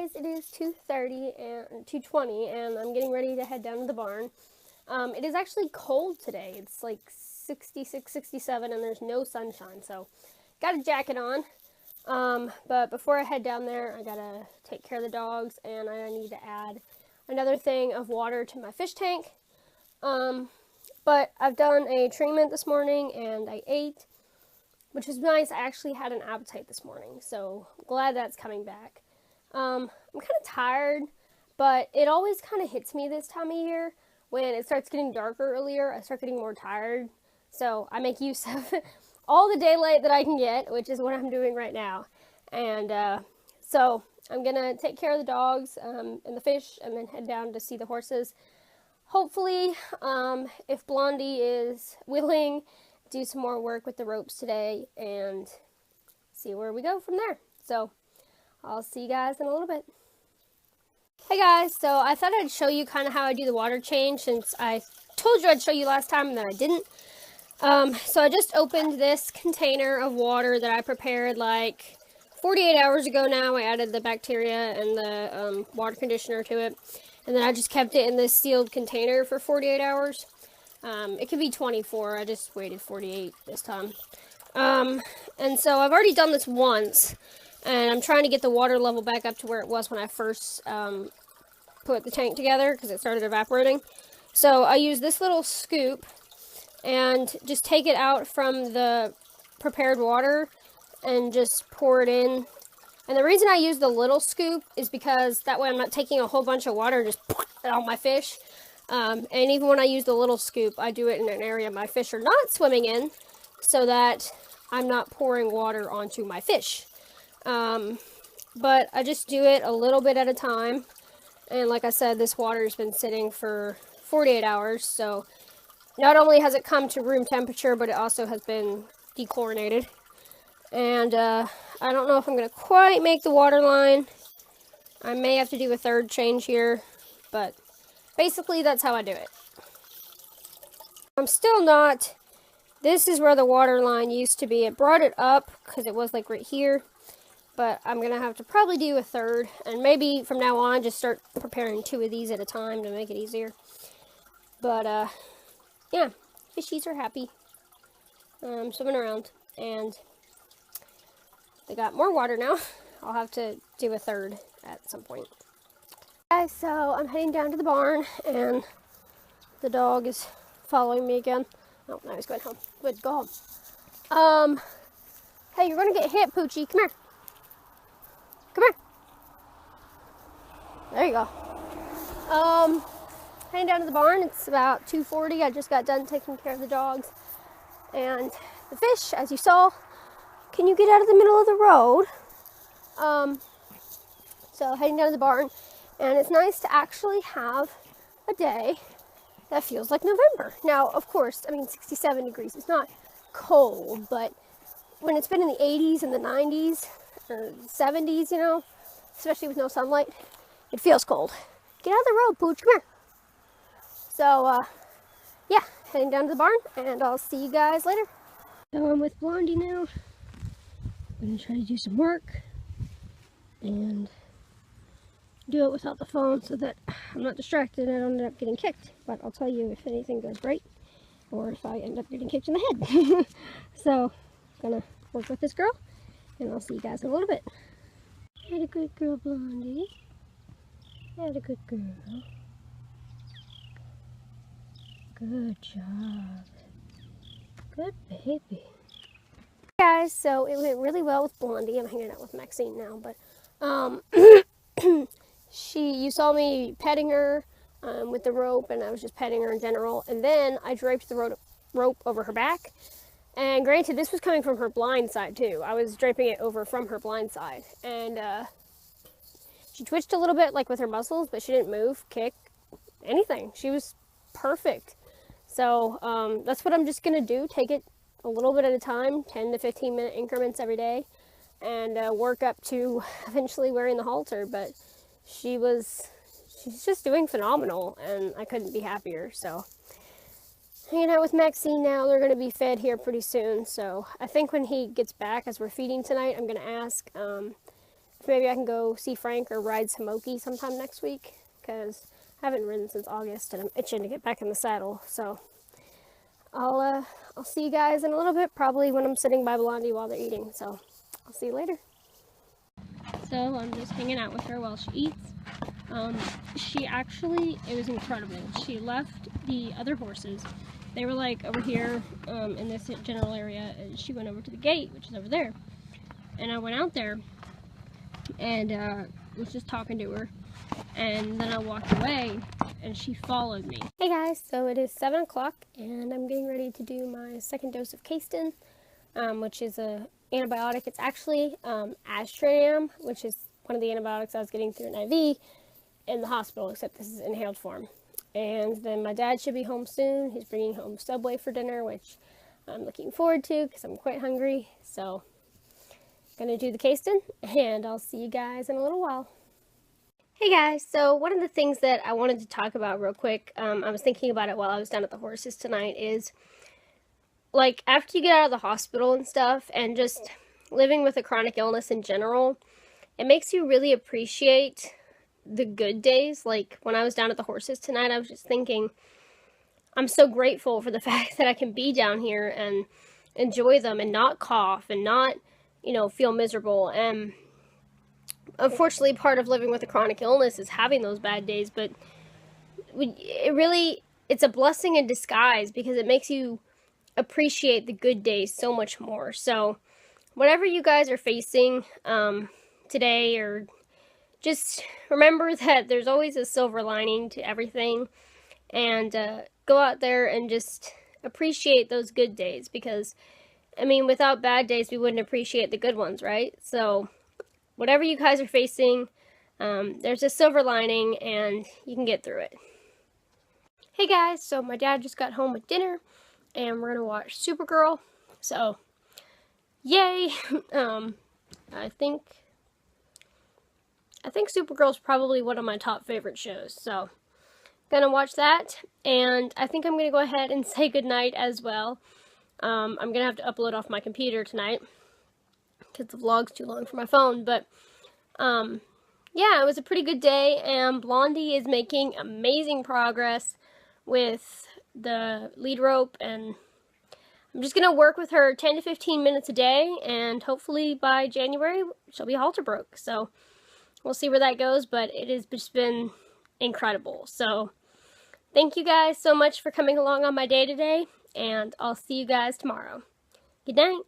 guys, it is 2:30 and 2:20 and I'm getting ready to head down to the barn. It is actually cold today. It's like 66, 67 and there's no sunshine, so got a jacket on. But before I head down there, I gotta take care of the dogs and I need to add another thing of water to my fish tank. But I've done a treatment this morning and I ate, which is nice. I actually had an appetite this morning, so glad that's coming back. I'm kind of tired, but it always kind of hits me this time of year. When it starts getting darker earlier, I start getting more tired. So I make use of all the daylight that I can get, which is what I'm doing right now. And so I'm going to take care of the dogs and the fish and then head down to see the horses. Hopefully, if Blondie is willing, do some more work with the ropes today and see where we go from there. So I'll see you guys in a little bit. Hey guys, so I thought I'd show you kind of how I do the water change, since I told you I'd show you last time and then I didn't. So I just opened this container of water that I prepared like 48 hours ago now. I added the bacteria and the water conditioner to it. And then I just kept it in this sealed container for 48 hours. It could be 24. I just waited 48 this time. And so I've already done this once. And I'm trying to get the water level back up to where it was when I first put the tank together, because it started evaporating. So I use this little scoop and just take it out from the prepared water and just pour it in. And the reason I use the little scoop is because that way I'm not taking a whole bunch of water and just on my fish. And even when I use the little scoop, I do it in an area my fish are not swimming in, so that I'm not pouring water onto my fish. But I just do it a little bit at a time. And like I said, this water has been sitting for 48 hours. So not only has it come to room temperature, but it also has been dechlorinated. And I don't know if I'm going to quite make the water line. I may have to do a third change here, but basically that's how I do it. I'm still not, this is where the water line used to be. It brought it up because it was like right here. But I'm going to have to probably do a third, and maybe from now on just start preparing 2 of these at a time to make it easier. But, yeah, fishies are happy, swimming around, and they got more water now. I'll have to do a third at some point. Guys, so I'm heading down to the barn, and the dog is following me again. Oh, now he's going home. Good, go home. Hey, you're going to get hit, Poochie. Come here. Come here. There you go. Heading down to the barn. It's about 2:40. I just got done taking care of the dogs and the fish, as you saw. Can you get out of the middle of the road? So heading down to the barn, and it's nice to actually have a day that feels like November. Now, of course, I mean 67 degrees. It's not cold, but when it's been in the 80s and the 90s, or 70s, you know, especially with no sunlight, it feels cold. Get out of the road, Pooch, come here. So, yeah, heading down to the barn, and I'll see you guys later. So I'm with Blondie now. I'm going to try to do some work, and do it without the phone so that I'm not distracted and I don't end up getting kicked. But I'll tell you if anything goes right, or if I end up getting kicked in the head. So, I'm going to work with this girl. And I'll see you guys in a little bit. Had a good girl, Blondie. Had a good girl. Good job. Good baby. Guys, so it went really well with Blondie. I'm hanging out with Maxine now, but you saw me petting her with the rope, and I was just petting her in general. And then I draped the rope over her back. And granted, this was coming from her blind side too. I was draping it over from her blind side. And she twitched a little bit, like with her muscles, but she didn't move, kick, anything. She was perfect. So that's what I'm just going to do. Take it a little bit at a time, 10 to 15 minute increments every day. And work up to eventually wearing the halter. But she's just doing phenomenal. And I couldn't be happier, so. Hanging out with Maxine now. They're going to be fed here pretty soon, so I think when he gets back, as we're feeding tonight, I'm going to ask maybe I can go see Frank or ride Samoki sometime next week, because I haven't ridden since August and I'm itching to get back in the saddle. So I'll see you guys in a little bit, probably when I'm sitting by Blondie while they're eating. So I'll see you later. So I'm just hanging out with her while she eats. It was incredible. She left the other horses. They were like over here in this general area, and she went over to the gate, which is over there. And I went out there and was just talking to her. And then I walked away, and she followed me. Hey guys, so it is 7 o'clock, and I'm getting ready to do my second dose of Cayston, which is a antibiotic. It's actually Astronam, which is one of the antibiotics I was getting through an IV in the hospital, except this is inhaled form. And then my dad should be home soon. He's bringing home Subway for dinner, which I'm looking forward to because I'm quite hungry. So I'm gonna do the Cayston, and I'll see you guys in a little while. Hey guys, so one of the things that I wanted to talk about real quick, I was thinking about it while I was down at the horses tonight, is like after you get out of the hospital and stuff, and just living with a chronic illness in general, it makes you really appreciate the good days. Like when I was down at the horses tonight, I was just thinking, I'm so grateful for the fact that I can be down here and enjoy them and not cough and not, feel miserable. And unfortunately, part of living with a chronic illness is having those bad days, but it's a blessing in disguise because it makes you appreciate the good days so much more. So whatever you guys are facing today, or just remember that there's always a silver lining to everything, and go out there and just appreciate those good days, because without bad days we wouldn't appreciate the good ones, right? So whatever you guys are facing, there's a silver lining and you can get through it. Hey guys, so my dad just got home with dinner and we're gonna watch Supergirl. So yay. I think Supergirl's probably one of my top favorite shows, so gonna watch that, and I think I'm gonna go ahead and say goodnight as well. I'm gonna have to upload off my computer tonight because the vlog's too long for my phone, but yeah, it was a pretty good day, and Blondie is making amazing progress with the lead rope, and I'm just gonna work with her 10 to 15 minutes a day, and hopefully by January she'll be halter broke. So we'll see where that goes, but it has just been incredible. So thank you guys so much for coming along on my day today, and I'll see you guys tomorrow. Good night.